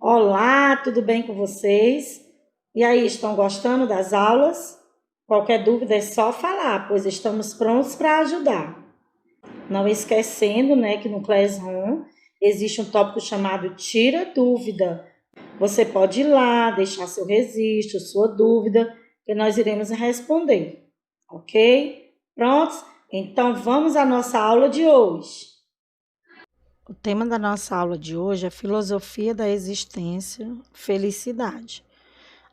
Olá, tudo bem com vocês? E aí, estão gostando das aulas? Qualquer dúvida é só falar, pois estamos prontos para ajudar. Não esquecendo, que no Classroom existe um tópico chamado Tira Dúvida. Você pode ir lá, deixar seu registro, sua dúvida, que nós iremos responder, ok? Prontos? Então vamos à nossa aula de hoje. O tema da nossa aula de hoje é Filosofia da Existência, Felicidade.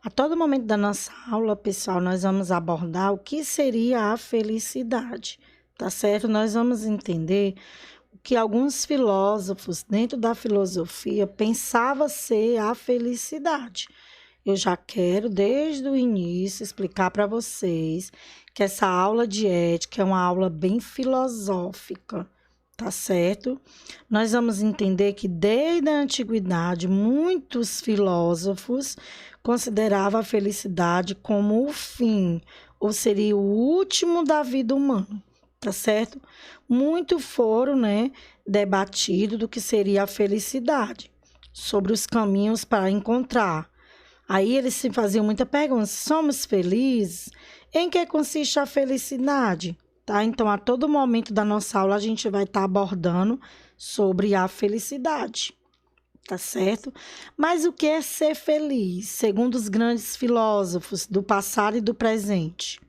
A todo momento da nossa aula, pessoal, nós vamos abordar o que seria a felicidade, tá certo? Nós vamos entender o que alguns filósofos dentro da filosofia pensavam ser a felicidade. Eu já quero, desde o início, explicar para vocês que essa aula de ética é uma aula bem filosófica, tá certo? Nós vamos entender que desde a antiguidade, muitos filósofos consideravam a felicidade como o fim, ou seria o último da vida humana, tá certo? Muito foram, debatidos do que seria a felicidade, sobre os caminhos para encontrar. Aí eles se faziam muita pergunta: somos felizes? Em que consiste a felicidade? Tá? Então, a todo momento da nossa aula, a gente vai estar abordando sobre a felicidade, tá certo? Mas o que é ser feliz, segundo os grandes filósofos do passado e do presente?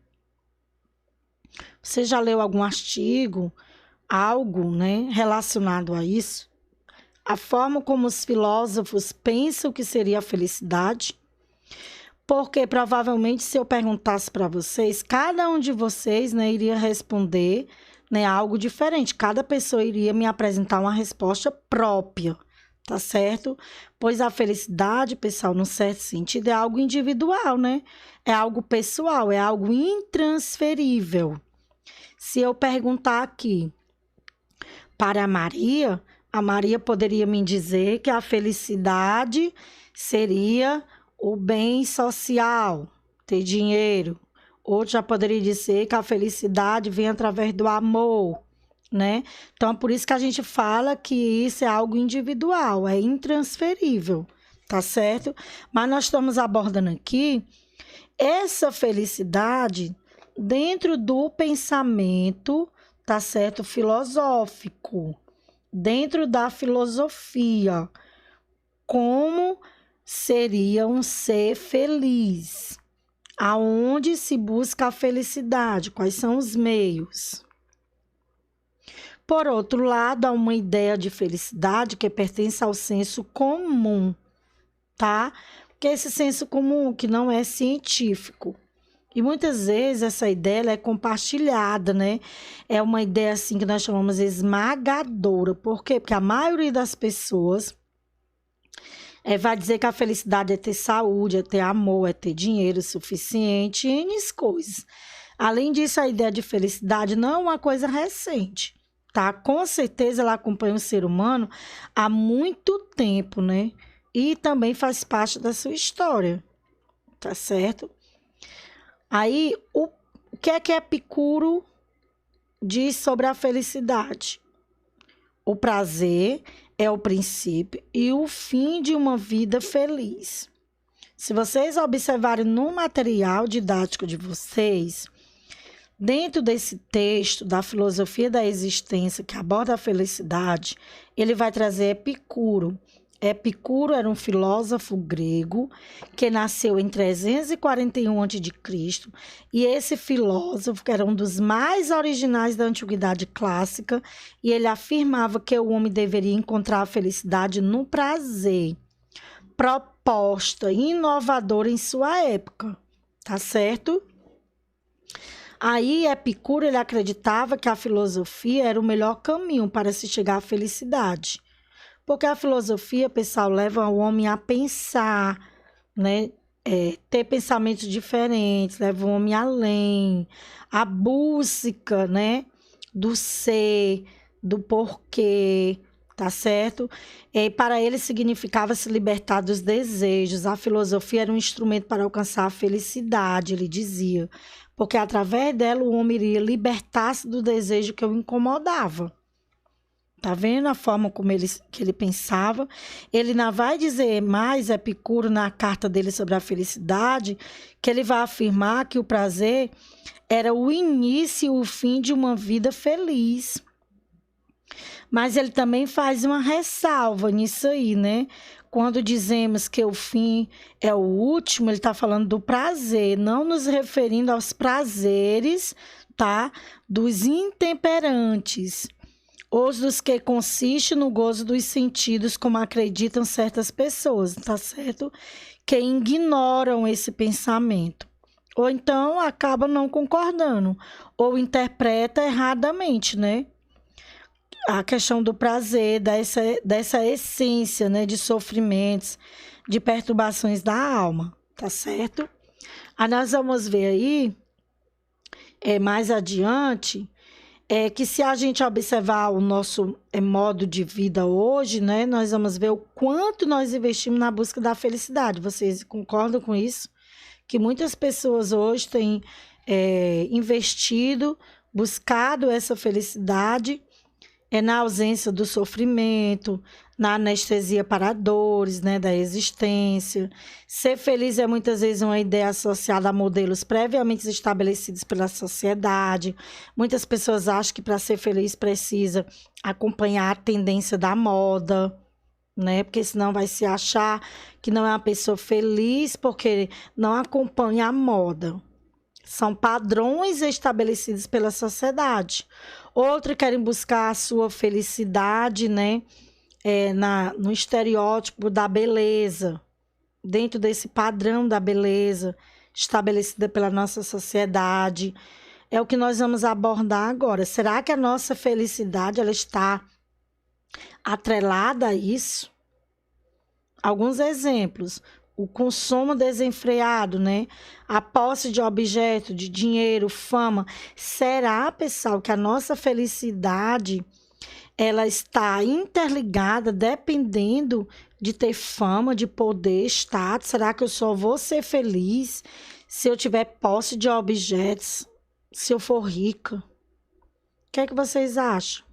Você já leu algum artigo, algo, relacionado a isso? A forma como os filósofos pensam que seria a felicidade? Porque provavelmente, se eu perguntasse para vocês, cada um de vocês, iria responder, algo diferente. Cada pessoa iria me apresentar uma resposta própria, tá certo? Pois a felicidade, pessoal, num certo sentido, é algo individual, É algo pessoal, é algo intransferível. Se eu perguntar aqui para a Maria poderia me dizer que a felicidade seria o bem social, ter dinheiro. Outro já poderia dizer que a felicidade vem através do amor, Então, é por isso que a gente fala que isso é algo individual, é intransferível, tá certo? Mas nós estamos abordando aqui essa felicidade dentro do pensamento, tá certo? Filosófico, dentro da filosofia, como seria um ser feliz? Aonde se busca a felicidade? Quais são os meios? Por outro lado, há uma ideia de felicidade que pertence ao senso comum, tá? Que é esse senso comum que não é científico. E muitas vezes essa ideia é compartilhada, É uma ideia assim que nós chamamos esmagadora. Por quê? Porque a maioria das pessoas vai dizer que a felicidade é ter saúde, é ter amor, é ter dinheiro suficiente, N coisas. Além disso, a ideia de felicidade não é uma coisa recente, tá? Com certeza ela acompanha o ser humano há muito tempo, E também faz parte da sua história, tá certo? Aí, o que é Epicuro diz sobre a felicidade? O prazer é o princípio e o fim de uma vida feliz. Se vocês observarem no material didático de vocês, dentro desse texto da filosofia da existência que aborda a felicidade, ele vai trazer Epicuro. Epicuro era um filósofo grego que nasceu em 341 a.C. E esse filósofo, que era um dos mais originais da antiguidade clássica, e ele afirmava que o homem deveria encontrar a felicidade no prazer, proposta inovadora em sua época, tá certo? Aí Epicuro ele acreditava que a filosofia era o melhor caminho para se chegar à felicidade. Porque a filosofia, pessoal, leva o homem a pensar, ter pensamentos diferentes, leva o homem além, a busca, do ser, do porquê, tá certo? E para ele significava se libertar dos desejos. A filosofia era um instrumento para alcançar a felicidade, ele dizia. Porque através dela o homem iria libertar-se do desejo que o incomodava. Tá vendo a forma como que ele pensava? Ele ainda vai dizer mais, Epicuro, na carta dele sobre a felicidade, que ele vai afirmar que o prazer era o início e o fim de uma vida feliz. Mas ele também faz uma ressalva nisso aí, né? Quando dizemos que o fim é o último, ele está falando do prazer, não nos referindo aos prazeres, tá? Dos intemperantes, ou dos que consistem no gozo dos sentidos, como acreditam certas pessoas, tá certo? Que ignoram esse pensamento. Ou então acabam não concordando, ou interpreta erradamente, né? A questão do prazer, dessa essência, né? De sofrimentos, de perturbações da alma, tá certo? Aí nós vamos ver aí, mais adiante, que se a gente observar o nosso modo de vida hoje, né, nós vamos ver o quanto nós investimos na busca da felicidade. Vocês concordam com isso? Que muitas pessoas hoje têm investido, buscado essa felicidade, na ausência do sofrimento, na anestesia para a dores, né, da existência. Ser feliz é muitas vezes uma ideia associada a modelos previamente estabelecidos pela sociedade. Muitas pessoas acham que para ser feliz precisa acompanhar a tendência da moda, né? Porque senão vai se achar que não é uma pessoa feliz porque não acompanha a moda. São padrões estabelecidos pela sociedade. Outros querem buscar a sua felicidade, né? No estereótipo da beleza, dentro desse padrão da beleza estabelecida pela nossa sociedade. É o que nós vamos abordar agora. Será que a nossa felicidade ela está atrelada a isso? Alguns exemplos. O consumo desenfreado, né? A posse de objeto, de dinheiro, fama. Será, pessoal, que a nossa felicidade ela está interligada, dependendo de ter fama, de poder, status? Será que eu só vou ser feliz se eu tiver posse de objetos, se eu for rica? O que é que vocês acham?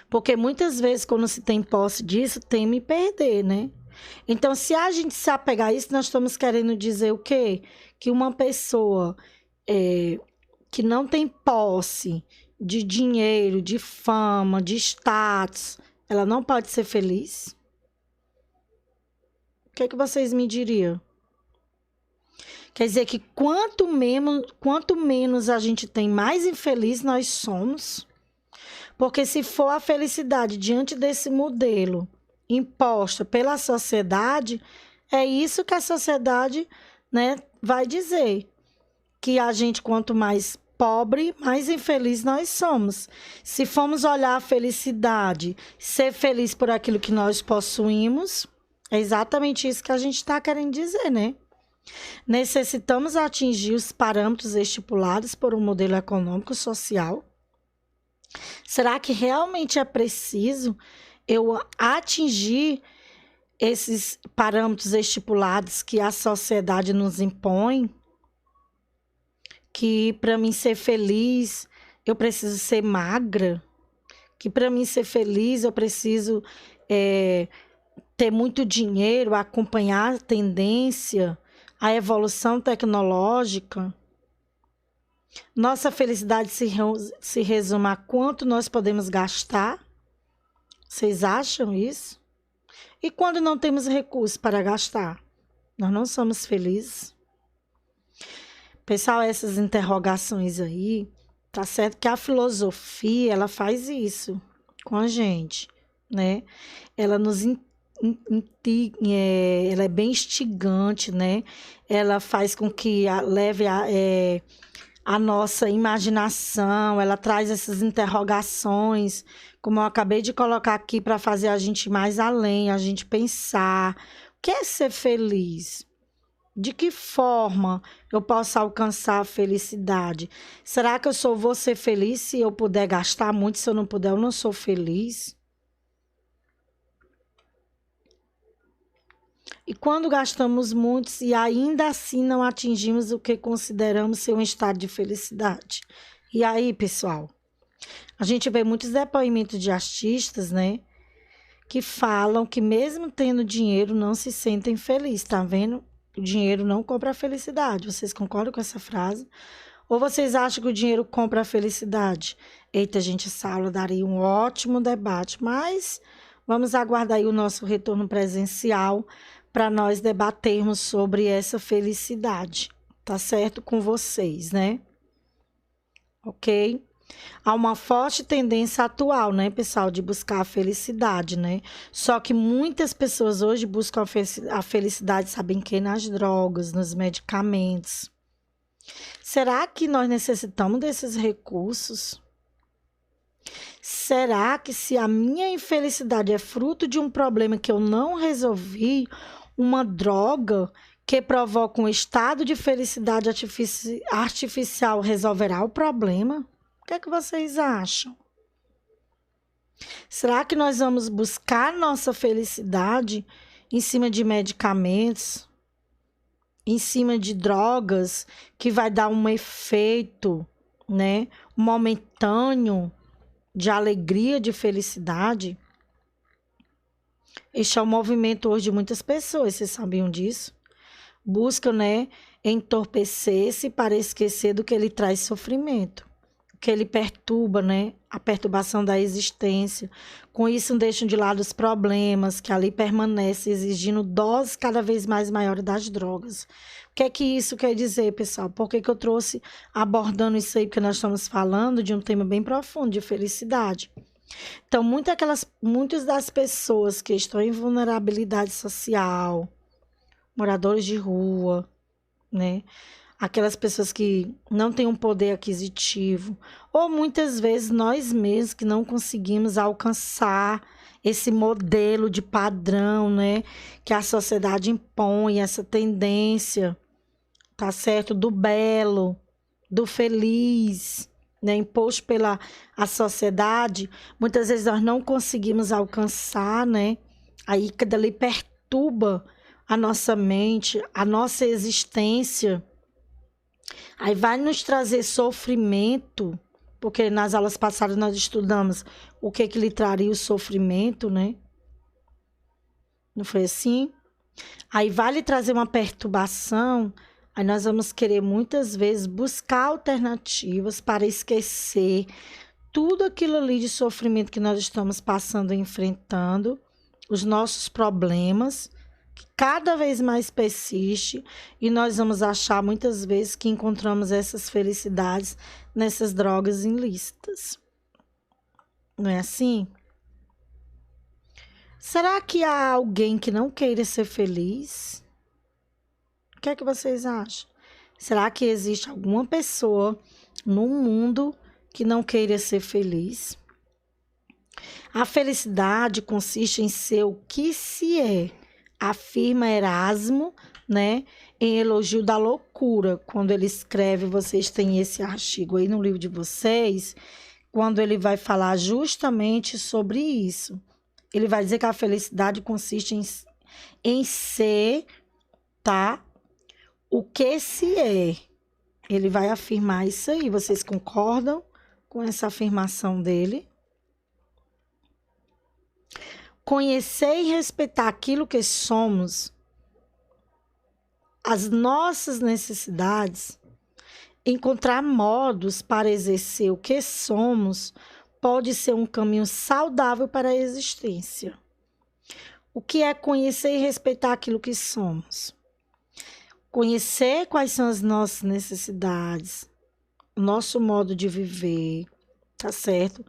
Porque muitas vezes, quando se tem posse disso, teme perder, né? Então, se a gente se apegar a isso, nós estamos querendo dizer o quê? Que uma pessoa que não tem posse de dinheiro, de fama, de status, ela não pode ser feliz? O que é que vocês me diriam? Quer dizer que quanto menos a gente tem, mais infeliz nós somos? Porque se for a felicidade diante desse modelo imposta pela sociedade, é isso que a sociedade, né, vai dizer. Que a gente, quanto mais pobre, mais infeliz nós somos. Se formos olhar a felicidade, ser feliz por aquilo que nós possuímos, é exatamente isso que a gente está querendo dizer, né? Necessitamos atingir os parâmetros estipulados por um modelo econômico social. Será que realmente é preciso eu atingir esses parâmetros estipulados que a sociedade nos impõe? Que para mim ser feliz, eu preciso ser magra? Que para mim ser feliz, eu preciso ter muito dinheiro, acompanhar a tendência, a evolução tecnológica? Nossa felicidade se resume a quanto nós podemos gastar? Vocês acham isso? E quando não temos recursos para gastar? Nós não somos felizes? Pessoal, essas interrogações aí, tá certo que a filosofia, ela faz isso com a gente, né? Ela ela é bem instigante, né? Ela faz com que leve a nossa imaginação, ela traz essas interrogações, como eu acabei de colocar aqui, para fazer a gente ir mais além, a gente pensar. O que é ser feliz? De que forma eu posso alcançar a felicidade? Será que eu só vou ser feliz se eu puder gastar muito? Se eu não puder, eu não sou feliz? E quando gastamos muito e ainda assim não atingimos o que consideramos ser um estado de felicidade? E aí, pessoal? A gente vê muitos depoimentos de artistas, né? Que falam que mesmo tendo dinheiro não se sentem felizes, tá vendo? O dinheiro não compra a felicidade. Vocês concordam com essa frase? Ou vocês acham que o dinheiro compra a felicidade? Eita, gente, essa aula daria um ótimo debate, mas vamos aguardar aí o nosso retorno presencial para nós debatermos sobre essa felicidade, tá certo? Com vocês, né? Ok? Há uma forte tendência atual, né, pessoal, de buscar a felicidade, né? Só que muitas pessoas hoje buscam a felicidade, sabem que nas drogas, nos medicamentos. Será que nós necessitamos desses recursos? Será que se a minha infelicidade é fruto de um problema que eu não resolvi, uma droga que provoca um estado de felicidade artificial resolverá o problema? O que é que vocês acham? Será que nós vamos buscar nossa felicidade em cima de medicamentos, em cima de drogas, que vai dar um efeito, né, momentâneo de alegria, de felicidade? Este é o movimento hoje de muitas pessoas, vocês sabiam disso? Buscam, né, entorpecer-se para esquecer do que lhe traz sofrimento, que ele perturba, né? A perturbação da existência. Com isso, deixam de lado os problemas que ali permanecem, exigindo doses cada vez mais maiores das drogas. O que é que isso quer dizer, pessoal? Por que eu trouxe abordando isso aí? Porque nós estamos falando de um tema bem profundo, de felicidade. Então, muitas das pessoas que estão em vulnerabilidade social, moradores de rua, né? Aquelas pessoas que não têm um poder aquisitivo, ou muitas vezes nós mesmos que não conseguimos alcançar esse modelo de padrão, né, que a sociedade impõe, essa tendência, tá certo, do belo, do feliz, né, imposto pela a sociedade. Muitas vezes nós não conseguimos alcançar, né? Aí que dali perturba a nossa mente, a nossa existência. Aí vai nos trazer sofrimento, porque nas aulas passadas nós estudamos o que lhe traria o sofrimento, né? Não foi assim? Aí vai lhe trazer uma perturbação, aí nós vamos querer muitas vezes buscar alternativas para esquecer tudo aquilo ali de sofrimento que nós estamos passando e enfrentando, os nossos problemas, que cada vez mais persiste, e nós vamos achar muitas vezes que encontramos essas felicidades nessas drogas ilícitas. Não é assim? Será que há alguém que não queira ser feliz? O que é que vocês acham? Será que existe alguma pessoa no mundo que não queira ser feliz? A felicidade consiste em ser o que se é, afirma Erasmo, né, em Elogio da Loucura, quando ele escreve, vocês têm esse artigo aí no livro de vocês, quando ele vai falar justamente sobre isso. Ele vai dizer que a felicidade consiste em ser, tá, o que se é. Ele vai afirmar isso aí. Vocês concordam com essa afirmação dele? Conhecer e respeitar aquilo que somos, as nossas necessidades, encontrar modos para exercer o que somos, pode ser um caminho saudável para a existência. O que é conhecer e respeitar aquilo que somos? Conhecer quais são as nossas necessidades, o nosso modo de viver, tá certo?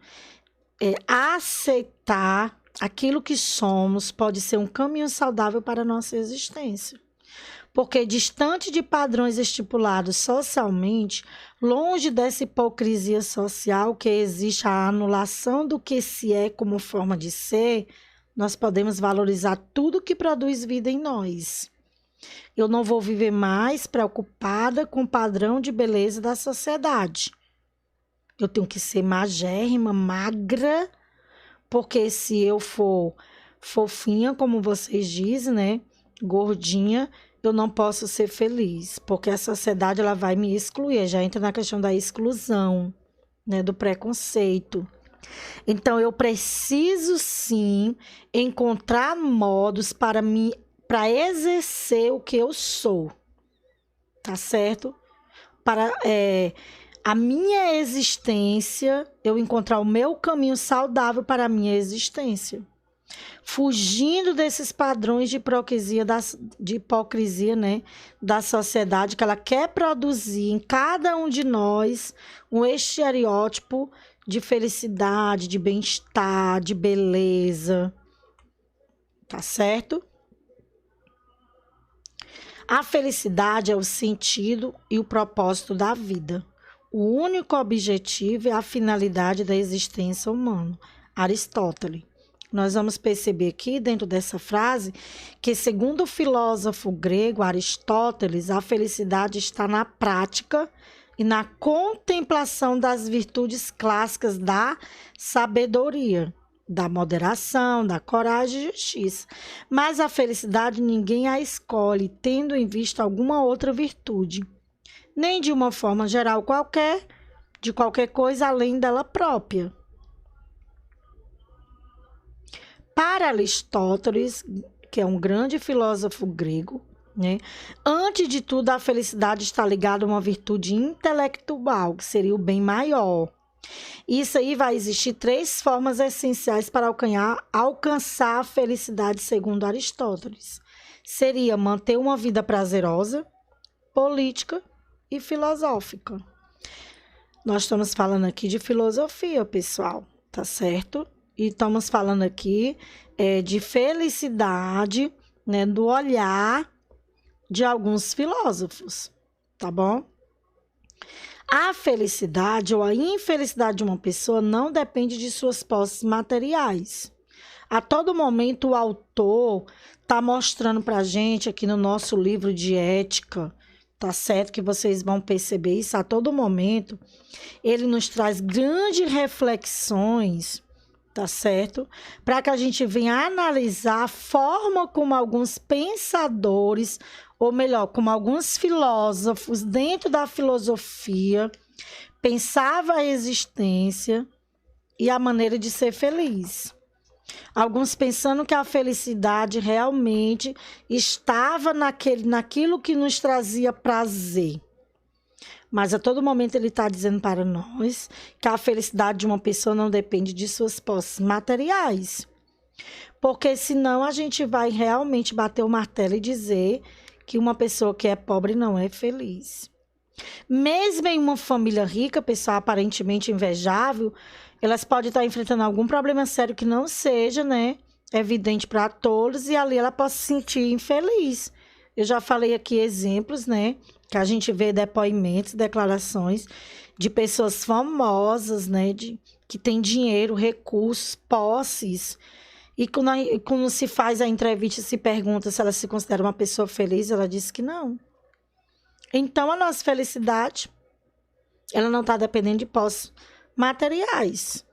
Aceitar aquilo que somos pode ser um caminho saudável para a nossa existência. Porque distante de padrões estipulados socialmente, longe dessa hipocrisia social que existe a anulação do que se é como forma de ser, nós podemos valorizar tudo que produz vida em nós. Eu não vou viver mais preocupada com o padrão de beleza da sociedade. Eu tenho que ser magérrima, magra, porque se eu for fofinha, como vocês dizem, né, gordinha, eu não posso ser feliz, porque a sociedade ela vai me excluir, já entra na questão da exclusão, né, do preconceito. Então, eu preciso sim encontrar modos para exercer o que eu sou, tá certo? Para a minha existência, eu encontrar o meu caminho saudável para a minha existência. Fugindo desses padrões de hipocrisia, né, da sociedade, que ela quer produzir em cada um de nós um estereótipo de felicidade, de bem-estar, de beleza. Tá certo? A felicidade é o sentido e o propósito da vida. O único objetivo é a finalidade da existência humana. Aristóteles. Nós vamos perceber aqui, dentro dessa frase, que, segundo o filósofo grego Aristóteles, a felicidade está na prática e na contemplação das virtudes clássicas da sabedoria, da moderação, da coragem e justiça. Mas a felicidade ninguém a escolhe, tendo em vista alguma outra virtude, nem de uma forma geral qualquer, de qualquer coisa além dela própria. Para Aristóteles, que é um grande filósofo grego, né, antes de tudo, a felicidade está ligada a uma virtude intelectual, que seria o bem maior. Isso aí vai existir 3 formas essenciais para alcançar a felicidade, segundo Aristóteles. Seria manter uma vida prazerosa, política e filosófica. Nós estamos falando aqui de filosofia, pessoal, tá certo? E estamos falando aqui de felicidade, né, do olhar de alguns filósofos, tá bom? A felicidade ou a infelicidade de uma pessoa não depende de suas posses materiais. A todo momento, o autor está mostrando para a gente aqui no nosso livro de ética, tá certo? Que vocês vão perceber isso a todo momento. Ele nos traz grandes reflexões, tá certo? Para que a gente venha analisar a forma como alguns pensadores, ou melhor, como alguns filósofos dentro da filosofia pensavam a existência e a maneira de ser feliz. Alguns pensando que a felicidade realmente estava naquilo que nos trazia prazer. Mas a todo momento ele está dizendo para nós que a felicidade de uma pessoa não depende de suas posses materiais. Porque senão a gente vai realmente bater o martelo e dizer que uma pessoa que é pobre não é feliz. Mesmo em uma família rica, pessoa aparentemente invejável, elas podem estar enfrentando algum problema sério que não seja, né, evidente para todos, e ali ela pode se sentir infeliz. Eu já falei aqui exemplos, né, que a gente vê depoimentos, declarações de pessoas famosas, né, que têm dinheiro, recursos, posses. E quando se faz a entrevista, se pergunta se ela se considera uma pessoa feliz, ela diz que não. Então, a nossa felicidade, ela não está dependendo de posses materiais.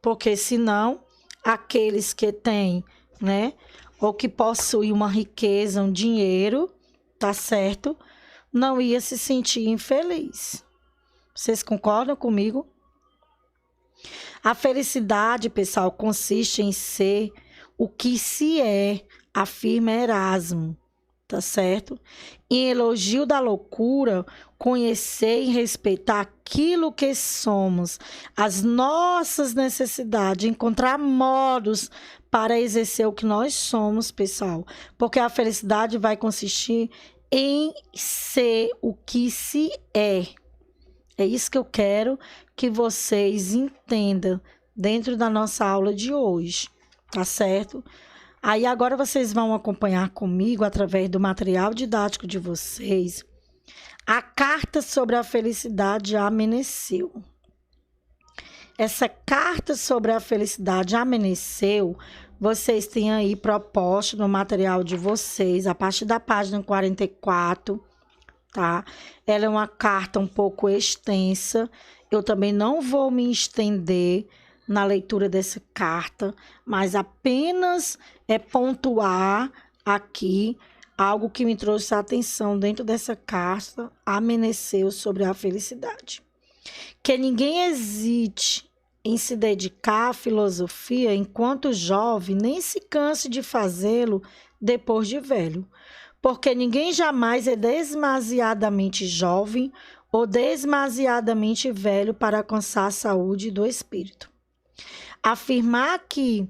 Porque, senão, aqueles que têm, né, ou que possuem uma riqueza, um dinheiro, tá certo? Não ia se sentir infeliz. Vocês concordam comigo? A felicidade, pessoal, consiste em ser o que se é, afirma Erasmo, tá certo? Em elogio da loucura, conhecer e respeitar aquilo que somos, as nossas necessidades, encontrar modos para exercer o que nós somos, pessoal. Porque a felicidade vai consistir em ser o que se é. É isso que eu quero que vocês entendam dentro da nossa aula de hoje, tá certo? Aí agora vocês vão acompanhar comigo, através do material didático de vocês, a carta sobre a felicidade amanheceu. Essa carta sobre a felicidade amanheceu, vocês têm aí proposta no material de vocês, a partir da página 44, tá? Ela é uma carta um pouco extensa. Eu também não vou me estender na leitura dessa carta, mas apenas pontuar aqui algo que me trouxe a atenção dentro dessa carta, amanheceu sobre a felicidade. Que ninguém hesite em se dedicar à filosofia enquanto jovem, nem se canse de fazê-lo depois de velho, porque ninguém jamais é demasiadamente jovem ou demasiadamente velho para alcançar a saúde do espírito. Afirmar que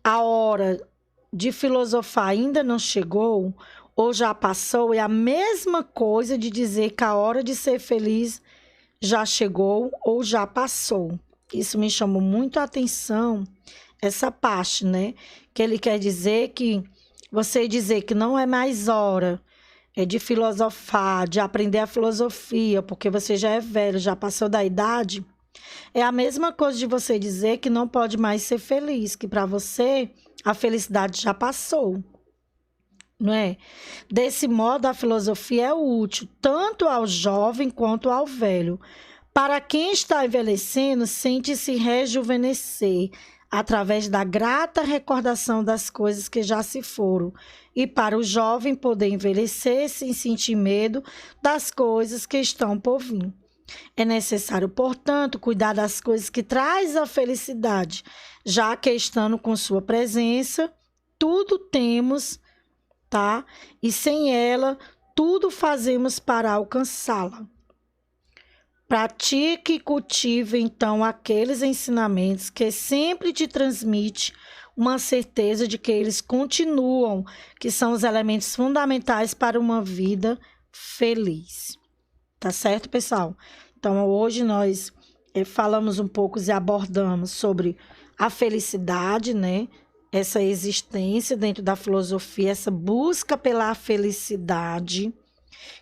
a hora de filosofar ainda não chegou ou já passou é a mesma coisa de dizer que a hora de ser feliz já chegou ou já passou. Isso me chamou muito a atenção, essa parte, né? Que ele quer dizer que você dizer que não é mais hora de filosofar, de aprender a filosofia, porque você já é velho, já passou da idade, é a mesma coisa de você dizer que não pode mais ser feliz, que para você a felicidade já passou, não é? Desse modo, a filosofia é útil tanto ao jovem quanto ao velho. Para quem está envelhecendo, sente-se rejuvenescer através da grata recordação das coisas que já se foram. E para o jovem poder envelhecer sem sentir medo das coisas que estão por vir. É necessário, portanto, cuidar das coisas que traz a felicidade, já que estando com sua presença, tudo temos, tá? E sem ela, tudo fazemos para alcançá-la. Pratique e cultive, então, aqueles ensinamentos que sempre te transmite uma certeza de que eles continuam, que são os elementos fundamentais para uma vida feliz. Tá certo, pessoal? Então, hoje nós falamos um pouco e abordamos sobre a felicidade, né? Essa existência dentro da filosofia, essa busca pela felicidade,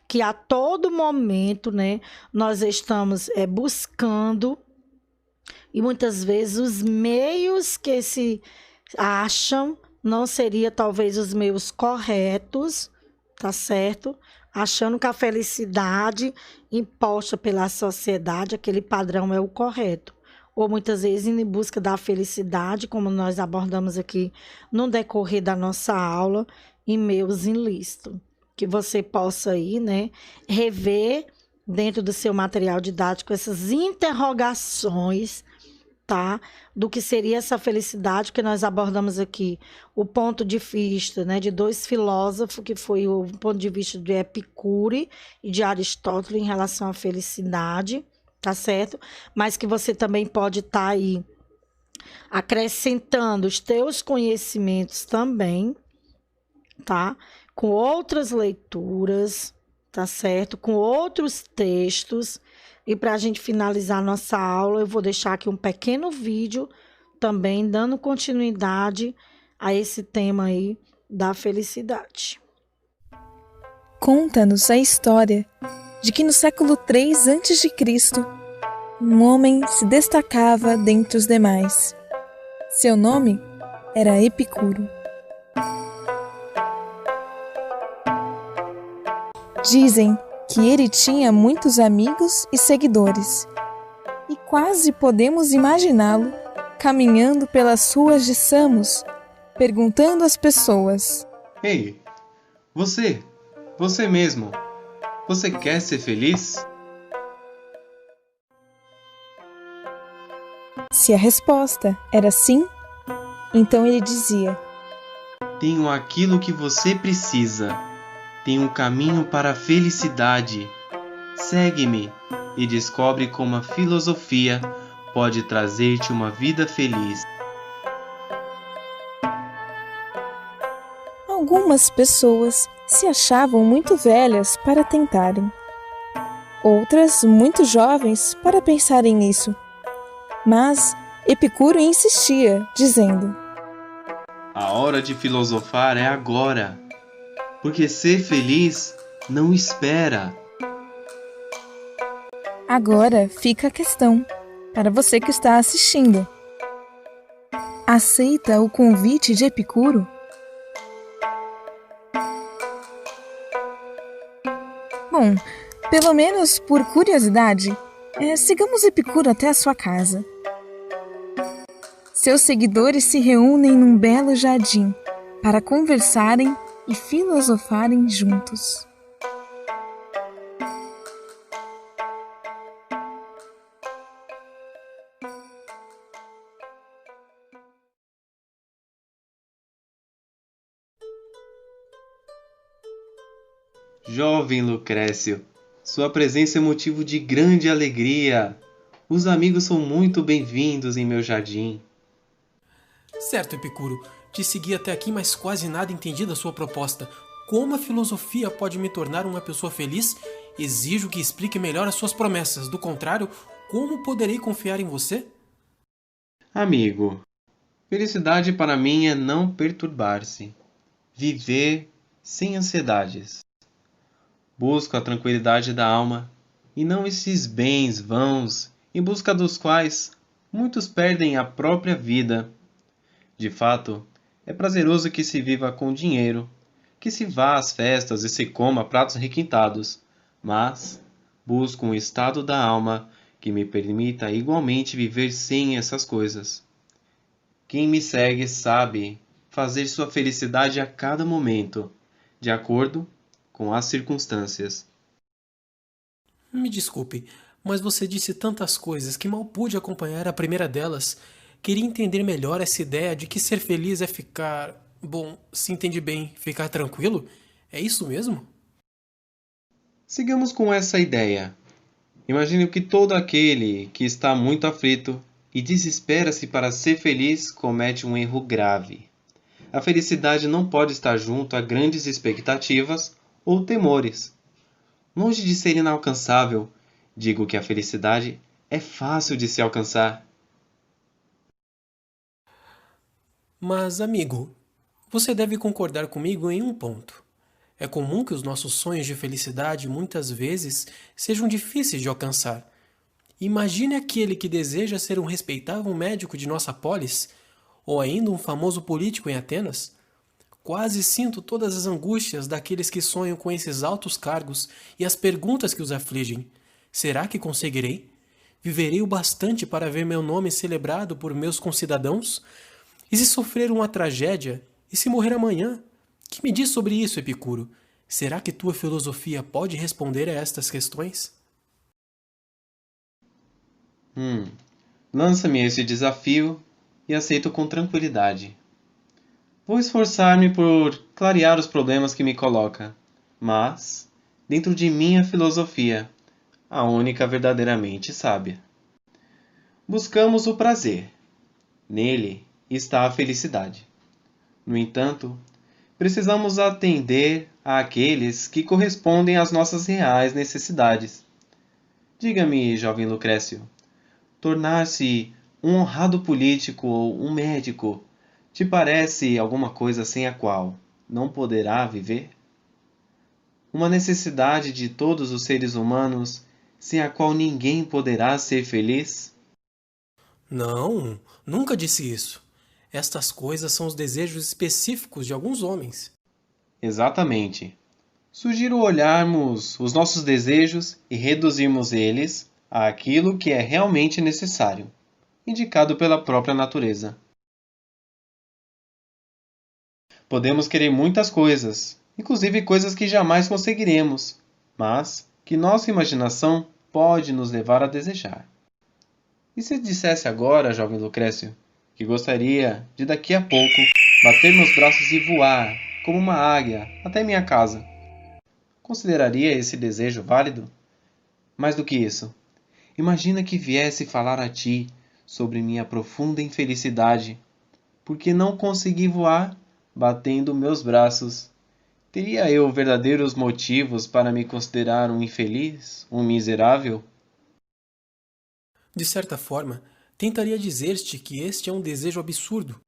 que a todo momento, né, nós estamos buscando, e muitas vezes os meios que se acham não seriam talvez os meios corretos, tá certo? Achando que a felicidade imposta pela sociedade, aquele padrão é o correto. Ou muitas vezes em busca da felicidade, como nós abordamos aqui no decorrer da nossa aula, em meios ilícitos. Que você possa aí, né, rever dentro do seu material didático essas interrogações, tá? Do que seria essa felicidade, que nós abordamos aqui o ponto de vista, né, de dois filósofos, que foi o ponto de vista de Epicuro e de Aristóteles em relação à felicidade, tá certo? Mas que você também pode estar aí acrescentando os teus conhecimentos também, tá? Com outras leituras, tá certo? Com outros textos. E para a gente finalizar nossa aula, eu vou deixar aqui um pequeno vídeo também dando continuidade a esse tema aí da felicidade. Conta-nos a história de que no século III a.C., um homem se destacava dentre os demais. Seu nome era Epicuro. Dizem que ele tinha muitos amigos e seguidores, e quase podemos imaginá-lo caminhando pelas ruas de Samos, perguntando às pessoas: Ei, você mesmo, você quer ser feliz? Se a resposta era sim, então ele dizia: Tenho aquilo que você precisa. Tem um caminho para a felicidade. Segue-me e descobre como a filosofia pode trazer-te uma vida feliz. Algumas pessoas se achavam muito velhas para tentarem. Outras muito jovens para pensarem nisso. Mas Epicuro insistia, dizendo: A hora de filosofar é agora. Porque ser feliz não espera. Agora fica a questão, para você que está assistindo. Aceita o convite de Epicuro? Bom, pelo menos por curiosidade, sigamos Epicuro até a sua casa. Seus seguidores se reúnem num belo jardim para conversarem e filosofarem juntos. Jovem Lucrécio, sua presença é motivo de grande alegria. Os amigos são muito bem-vindos em meu jardim. Certo, Epicuro. Te segui até aqui, mas quase nada entendi da sua proposta. Como a filosofia pode me tornar uma pessoa feliz? Exijo que explique melhor as suas promessas. Do contrário, como poderei confiar em você? Amigo, felicidade para mim é não perturbar-se, viver sem ansiedades. Busco a tranquilidade da alma e não esses bens vãos em busca dos quais muitos perdem a própria vida. De fato, é prazeroso que se viva com dinheiro, que se vá às festas e se coma pratos requintados, mas busco um estado da alma que me permita igualmente viver sem essas coisas. Quem me segue sabe fazer sua felicidade a cada momento, de acordo com as circunstâncias. Me desculpe, mas você disse tantas coisas que mal pude acompanhar a primeira delas. Queria entender melhor essa ideia de que ser feliz é ficar. Bom, se entende bem, ficar tranquilo? É isso mesmo? Sigamos com essa ideia. Imagine que todo aquele que está muito aflito e desespera-se para ser feliz comete um erro grave. A felicidade não pode estar junto a grandes expectativas ou temores. Longe de ser inalcançável, digo que a felicidade é fácil de se alcançar. Mas, amigo, você deve concordar comigo em um ponto. É comum que os nossos sonhos de felicidade muitas vezes sejam difíceis de alcançar. Imagine aquele que deseja ser um respeitável médico de nossa polis, ou ainda um famoso político em Atenas. Quase sinto todas as angústias daqueles que sonham com esses altos cargos e as perguntas que os afligem. Será que conseguirei? Viverei o bastante para ver meu nome celebrado por meus concidadãos? E se sofrer uma tragédia? E se morrer amanhã? Que me diz sobre isso, Epicuro? Será que tua filosofia pode responder a estas questões? Lança-me esse desafio e aceito com tranquilidade. Vou esforçar-me por clarear os problemas que me coloca, mas dentro de minha filosofia, a única verdadeiramente sábia. Buscamos o prazer. Nele está a felicidade. No entanto, precisamos atender àqueles que correspondem às nossas reais necessidades. Diga-me, jovem Lucrécio, tornar-se um honrado político ou um médico te parece alguma coisa sem a qual não poderá viver? Uma necessidade de todos os seres humanos sem a qual ninguém poderá ser feliz? Não, nunca disse isso. Estas coisas são os desejos específicos de alguns homens. Exatamente. Sugiro olharmos os nossos desejos e reduzirmos eles àquilo que é realmente necessário, indicado pela própria natureza. Podemos querer muitas coisas, inclusive coisas que jamais conseguiremos, mas que nossa imaginação pode nos levar a desejar. E se dissesse agora, jovem Lucrécio, que gostaria de daqui a pouco bater meus braços e voar, como uma águia, até minha casa? Consideraria esse desejo válido? Mais do que isso, imagina que viesse falar a ti sobre minha profunda infelicidade, porque não consegui voar batendo meus braços. Teria eu verdadeiros motivos para me considerar um infeliz, um miserável? De certa forma, tentaria dizer-te que este é um desejo absurdo.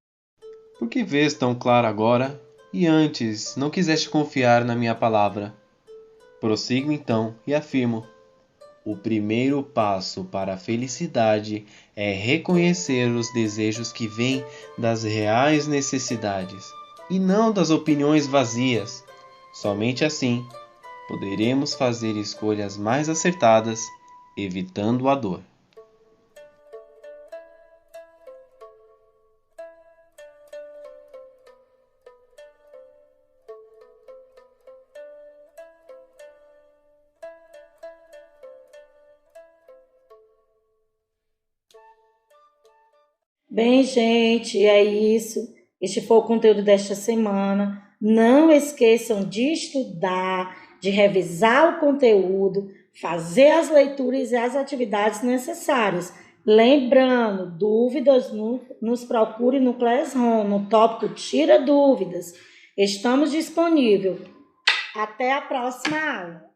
Por que vês tão claro agora e antes não quiseste confiar na minha palavra? Prossigo então e afirmo: o primeiro passo para a felicidade é reconhecer os desejos que vêm das reais necessidades e não das opiniões vazias. Somente assim poderemos fazer escolhas mais acertadas, evitando a dor. Bem, gente, é isso. Este foi o conteúdo desta semana. Não esqueçam de estudar, de revisar o conteúdo, fazer as leituras e as atividades necessárias. Lembrando, dúvidas, nos procure no Classroom, no tópico Tira Dúvidas. Estamos disponíveis. Até a próxima aula.